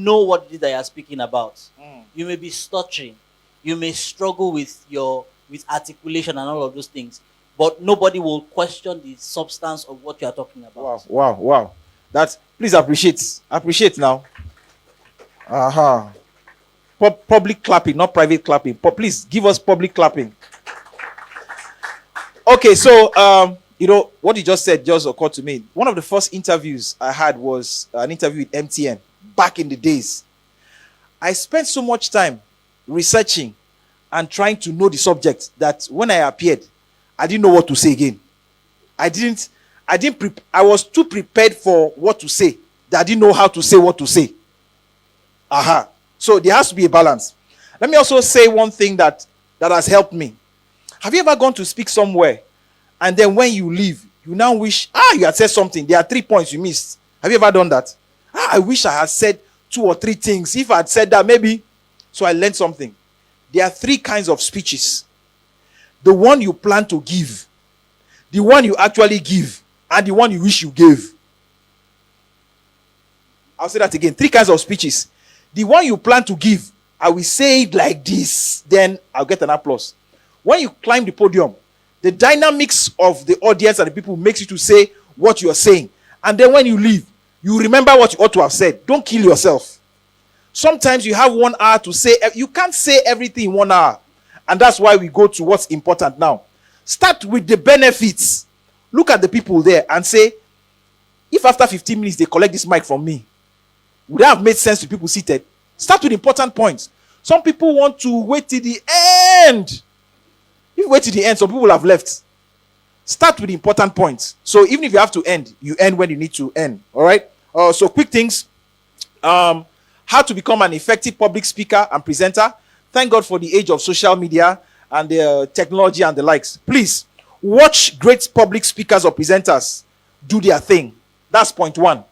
know what it is that you are speaking about. You may be stuttering. You may struggle with articulation and all of those things, but nobody will question the substance of what you are talking about. Wow. Please appreciate now. Public clapping, not private clapping. Please give us public clapping. Okay, so what you just said just occurred to me. One of the first interviews I had was an interview with MTN back in the days. I spent so much time researching and trying to know the subject that when I appeared, I didn't know what to say again. I was too prepared for what to say that I didn't know how to say what to say. So there has to be a balance. Let me also say one thing that has helped me. Have you ever gone to speak somewhere and then when you leave, you now wish, you had said something. There are 3 points you missed. Have you ever done that? I wish I had said 2 or 3 things. If I had said that, maybe. So I learned something. There are 3 kinds of speeches. The one you plan to give, the one you actually give, and the one you wish you gave. I'll say that again. 3 kinds of speeches. The one you plan to give, I will say it like this, then I'll get an applause. When you climb the podium, the dynamics of the audience and the people makes you to say what you are saying. And then when you leave, you remember what you ought to have said. Don't kill yourself. Sometimes you have 1 hour to say. You can't say everything in 1 hour. And that's why we go to what's important now. Start with the benefits. Look at the people there and say, if after 15 minutes they collect this mic from me, would that have made sense to people seated? Start with important points. Some people want to wait till the end. If you wait till the end, some people will have left. Start with the important points. So even if you have to end, you end when you need to end. All right? So quick things. How to become an effective public speaker and presenter. Thank God for the age of social media and the technology and the likes. Please, watch great public speakers or presenters do their thing. That's point 1.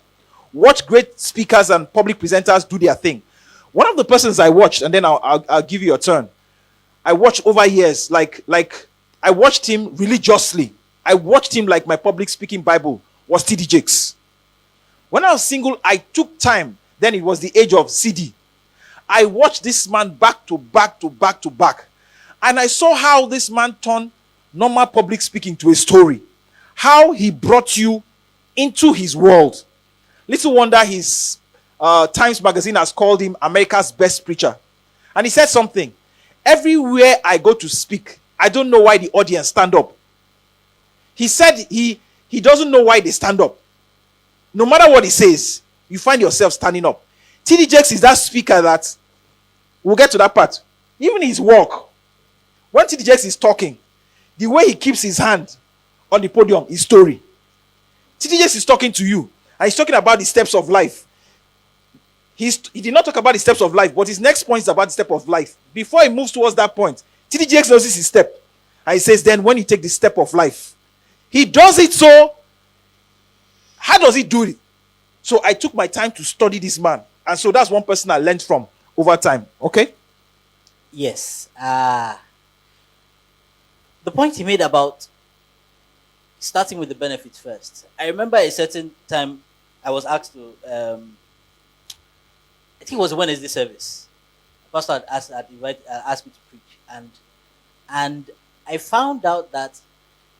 Watch great speakers and public presenters do their thing. One of the persons I watched, and then I'll give you a turn. I watched over years, like I watched him religiously. I watched him like my public speaking Bible was T.D. Jakes. When I was single, I took time. Then it was the age of CD. I watched this man back to back to back to back. And I saw how this man turned normal public speaking to a story. How he brought you into his world. Little wonder his Times Magazine has called him America's best preacher. And he said something. Everywhere I go to speak, I don't know why the audience stand up. He said he doesn't know why they stand up. No matter what he says, you find yourself standing up. T.D. Jakes is that speaker that, we'll get to that part. Even his walk, when T.D. Jakes is talking, the way he keeps his hand on the podium is story. T.D. Jakes is talking to you, and he's talking about the steps of life. He did not talk about the steps of life, but his next point is about the step of life. Before he moves towards that point, T.D. Jakes knows his step. And he says, then when you take the step of life, he does it so. How does he do it? So I took my time to study this man. And so that's one person I learned from over time. Okay? Yes. The point he made about starting with the benefits first. I remember a certain time I was asked to, I think it was a Wednesday service. The pastor had asked me to preach. And I found out that,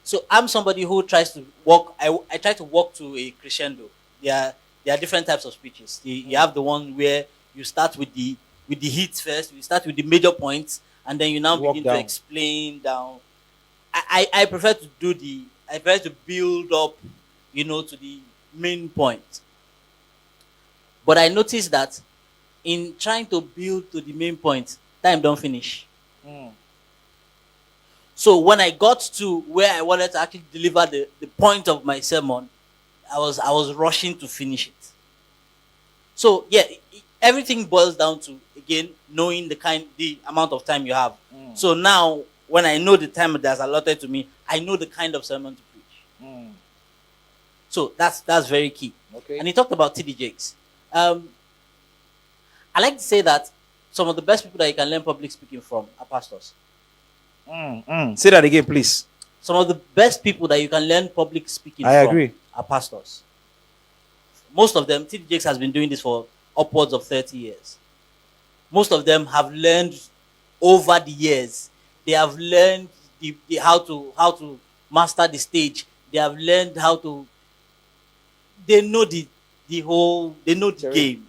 so I'm somebody who tries to walk, I try to walk to a crescendo. There are different types of speeches. You have the one where you start with the hits first, you start with the major points, and then you now begin to explain down. I prefer to build up, to the main point. But I noticed that in trying to build to the main point, time don't finish. So when I got to where I wanted to actually deliver the point of my sermon, I was rushing to finish it. So yeah, everything boils down to, again, knowing the amount of time you have. So now, when I know the time that's allotted to me, I know the kind of sermon to preach. So that's very key. Okay. And he talked about T.D. Jakes. I like to say that some of the best people that you can learn public speaking from are pastors. Say that again, please. Some of the best people that you can learn public speaking I agree. are pastors. Most of them, T.D. Jakes has been doing this for upwards of 30 years. Most of them have learned over the years. They have learned how to master the stage. They have learned how to. They know they know the game.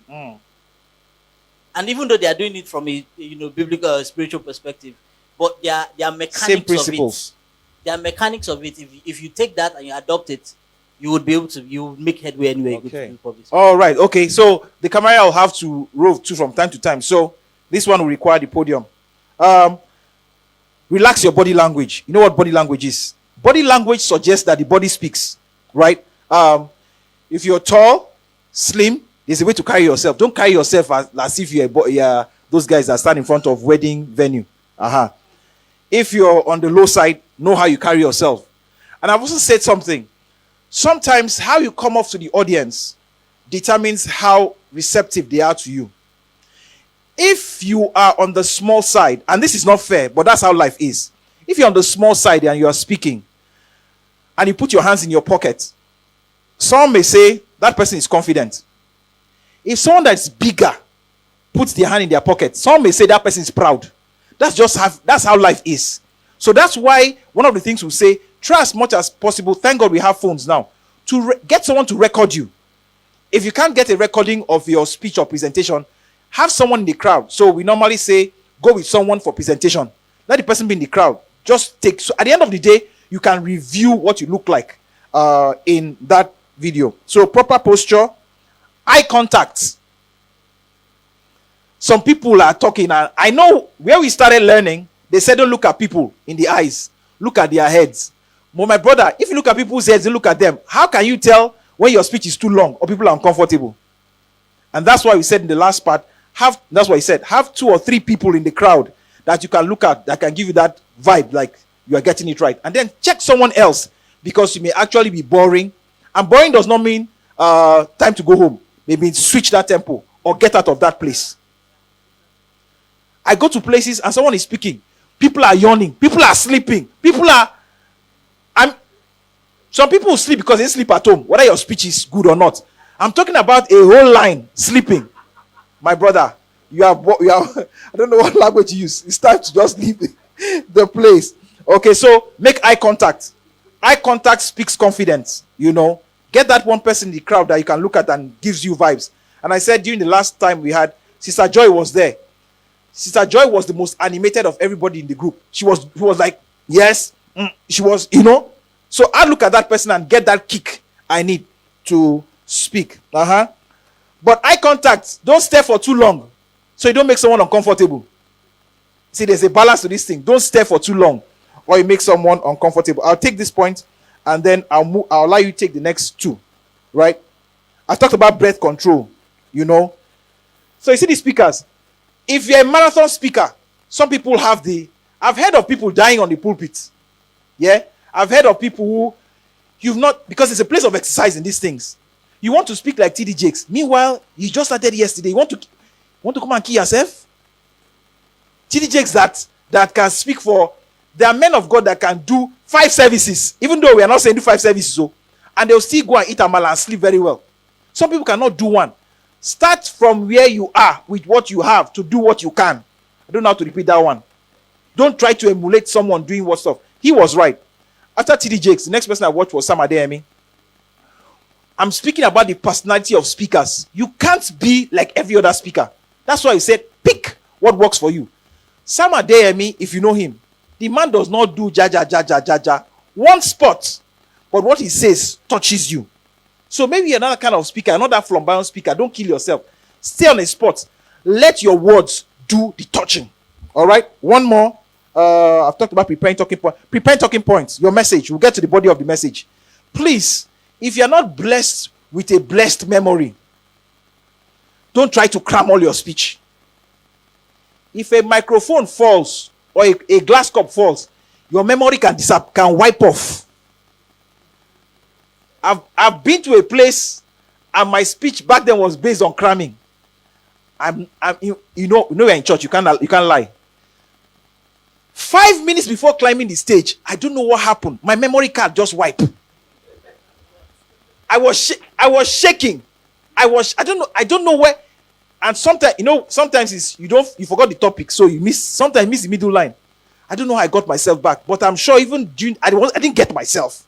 And even though they are doing it from a biblical or spiritual perspective, but there are mechanics Same principles. of it. There are mechanics of it. If you take that and you adopt it, you would be able to make headway anywhere you go to the public. All right. Okay. So the camera will have to roll too from time to time. So this one will require the podium. Relax your body language. You know what body language is? Body language suggests that the body speaks, right? If you're tall, slim, there's a way to carry yourself. Don't carry yourself as if you're those guys that stand in front of wedding venue. If you're on the low side, know how you carry yourself. And I've also said something. Sometimes how you come off to the audience determines how receptive they are to you. If you are on the small side, and this is not fair, but that's how life is. If you're on the small side and you are speaking, and you put your hands in your pocket, some may say that person is confident. If someone that's bigger puts their hand in their pocket, some may say that person is proud. That's how life is. So that's why one of the things we say, try as much as possible. Thank God we have phones now to get someone to record you. If you can't get a recording of your speech or presentation, have someone in the crowd. So we normally say go with someone for presentation. Let the person be in the crowd. Just take. So at the end of the day, you can review what you look like in that video. So proper posture, eye contact. Some people are talking, and I know where we started learning, they said don't look at people in the eyes, look at their heads. But my brother, if you look at people's heads, you look at them, how can you tell when your speech is too long or people are uncomfortable? And that's why we said in the last part, that's what he said, have 2 or 3 people in the crowd that you can look at that can give you that vibe, like you are getting it right. And then check someone else, because you may actually be boring. And boring does not mean time to go home. Maybe switch that tempo or get out of that place. I go to places and someone is speaking. People are yawning. People are sleeping. Some people sleep because they sleep at home, whether your speech is good or not. I'm talking about a whole line sleeping. My brother, you are I don't know what language you use. It's time to just leave the place. Okay, so make eye contact. Eye contact speaks confidence, Get that one person in the crowd that you can look at and gives you vibes. And I said during the last time we had, Sister Joy was there. Sister Joy was the most animated of everybody in the group. She was like, yes. She was, So I look at that person and get that kick I need to speak. But eye contact, don't stare for too long, so you don't make someone uncomfortable. See, there's a balance to this thing. Don't stare for too long, or you make someone uncomfortable. I'll take this point, and then I'll allow you to take the next 2. Right? I talked about breath control. So you see the speakers. If you're a marathon speaker, some people I've heard of people dying on the pulpit. Yeah? I've heard of people who because it's a place of exercise in these things. You want to speak like TD Jakes. Meanwhile, you just started yesterday. You want to come and kill yourself? TD Jakes that can speak for, there are men of God that can do 5 services, even though we are not saying do 5 services, and they'll still go and eat amala and sleep very well. Some people cannot do one. Start from where you are with what you have to do what you can. I don't know how to repeat that one. Don't try to emulate someone doing what stuff. He was right. After TD Jakes, the next person I watched was Sam Adeyemi. I'm speaking about the personality of speakers. You can't be like every other speaker. That's why I said pick what works for you. Sam Adeyemi, if you know him, the man does not do ja. One spot, but what he says touches you. So maybe another kind of speaker, another flamboyant speaker. Don't kill yourself. Stay on a spot. Let your words do the touching. All right. One more. I've talked about preparing talking points. Preparing talking points. Your message. We'll get to the body of the message. Please, if you're not blessed with a blessed memory, don't try to cram all your speech. If a microphone falls or a glass cup falls, your memory can wipe off. I've been to a place and my speech back then was based on cramming. You're in church, you can't lie. 5 minutes before climbing the stage, I don't know what happened. My memory card just wiped. I was shaking. I don't know where. And sometimes, sometimes it's you forgot the topic, so you miss the middle line. I don't know how I got myself back, but I'm sure even I didn't get myself.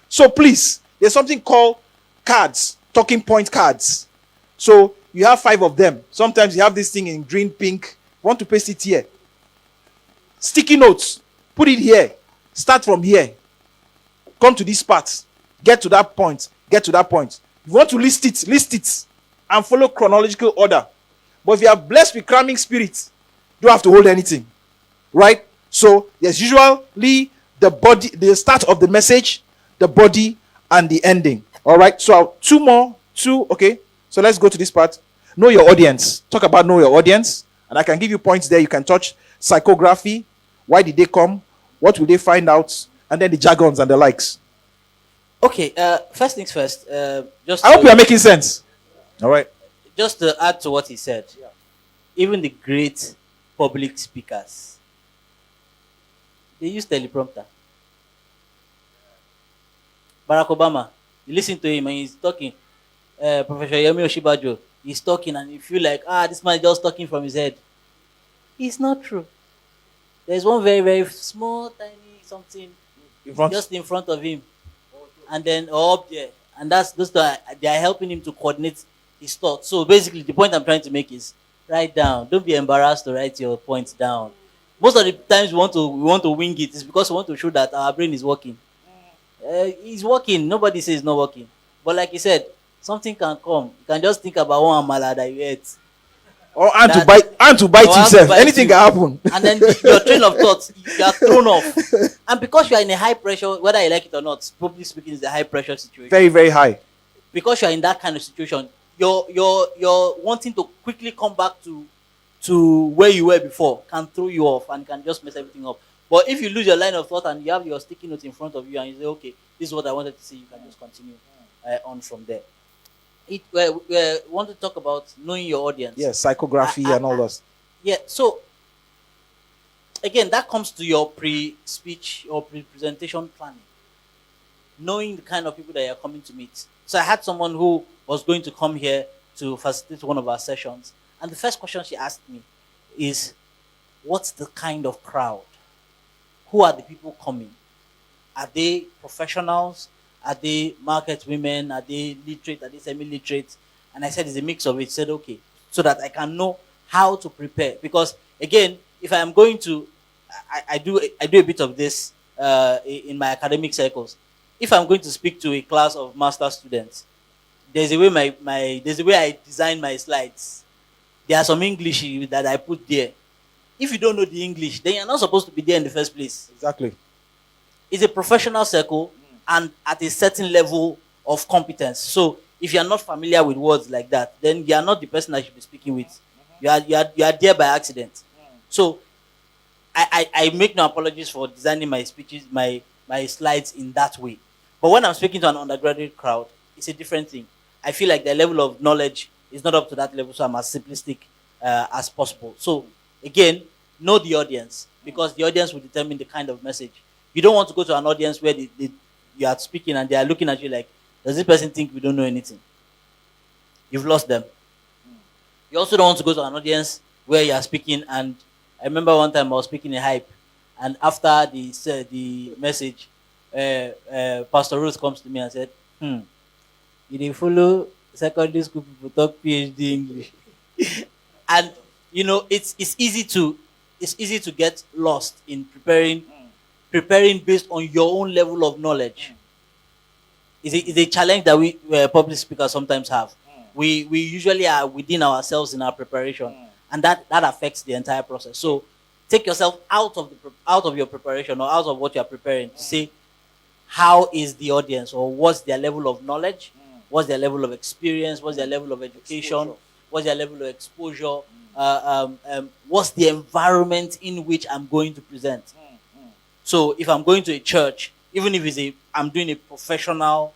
So please, there's something called cards, talking point cards. So you have 5 of them. Sometimes you have this thing in green, pink. Want to paste it here. Sticky notes. Put it here. Start from here. Come to this part. Get to that point. Get to that point. If you want to list it. And follow chronological order. But if you are blessed with cramming spirit, you don't have to hold anything. Right? So there's usually the body, the start of the message, the body, and the ending. All right. So two. Okay. So let's go to this part. Know your audience. Talk about know your audience. And I can give you points there. You can touch psychography. Why did they come? What will they find out? And then the jargons and the likes. Okay. First things first. I hope you are making sense. All right. Just to add to what he said, even the great public speakers, they use teleprompter. Barack Obama, you listen to him and he's talking. Professor Yemi Oshibajo, he's talking and you feel like, this man is just talking from his head. It's not true. There's one very, very small, tiny something just in front of him. And then up there. And they are helping him to coordinate his thoughts. So basically, the point I'm trying to make is write down. Don't be embarrassed to write your points down. Most of the times we want to wing it. It's because we want to show that our brain is working. It's working. Nobody says it's not working. But like you said, something can come. You can just think about one amala that you ate. Or and to bite yourself. Anything can happen. And then your train of thoughts, you are thrown off. And because you are in a high pressure, whether you like it or not, probably speaking, is a high pressure situation. Very, very high. Because you are in that kind of situation, you're wanting to quickly come back to where you were before can throw you off and can just mess everything up. But if you lose your line of thought and you have your sticky notes in front of you and you say, okay, this is what I wanted to say, you can just continue on from there. We want to talk about knowing your audience. Yes, psychography and all that. Yeah, so again, that comes to your pre-speech or pre-presentation planning. Knowing the kind of people that you're coming to meet. So I had someone who was going to come here to facilitate one of our sessions. And the first question she asked me is, what's the kind of crowd? Who are the people coming? Are they professionals? Are they market women? Are they literate? Are they semi-literate? And I said, it's a mix of it. She said, okay, so that I can know how to prepare. Because again, if I am going to, I do a bit of this in my academic circles. If I'm going to speak to a class of master students, there's a way there's a way I design my slides. There are some English that I put there. If you don't know the English, then you're not supposed to be there in the first place. Exactly. It's a professional circle and at a certain level of competence. So if you're not familiar with words like that, then you are not the person I should be speaking with. You are there by accident. So I make no apologies for designing my speeches, my slides in that way. But when I'm speaking to an undergraduate crowd, it's a different thing. I feel like their level of knowledge is not up to that level, so I'm as simplistic as possible. So again, know the audience, because the audience will determine the kind of message. You don't want to go to an audience where you are speaking and they are looking at you like, does this person think we don't know anything? You've lost them. You also don't want to go to an audience where you are speaking, and I remember one time I was speaking in Hype, and after the message, Pastor Ruth comes to me and said, you didn't follow secondary school people talk PhD English. And it's easy to get lost in preparing based on your own level of knowledge. It's a challenge that we public speakers sometimes have. We usually are within ourselves in our preparation, and that affects the entire process. So take yourself out of your preparation or out of what you are preparing to say, how is the audience, or what's their level of knowledge, what's their level of experience, what's their level of education, what's their level of exposure, what's the environment in which I'm going to present. So if I'm going to a church, even if I'm doing a professional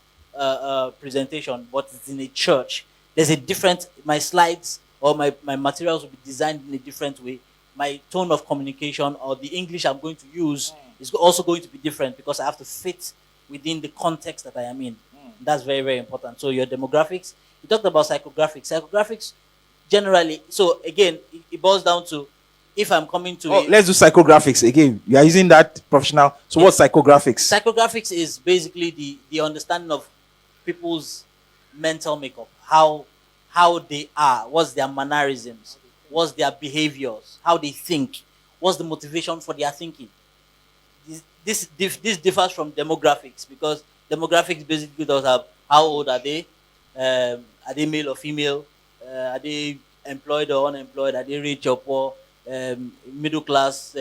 presentation, but it's in a church, there's a different, my slides or my materials will be designed in a different way. My tone of communication or the English I'm going to use is also going to be different, because I have to fit within the context that I am in. That's very, very important. So your demographics, you talked about psychographics. Psychographics generally. So again, it boils down to if I'm coming to Oh, let's do psychographics again. You are using that professional. So what's psychographics? psychographics is basically the understanding of people's mental makeup, how they are, what's their mannerisms, what's their behaviors, how they think, what's the motivation for their thinking. This differs from demographics because demographics basically does have how old are they male or female, are they employed or unemployed, are they rich or poor, middle class,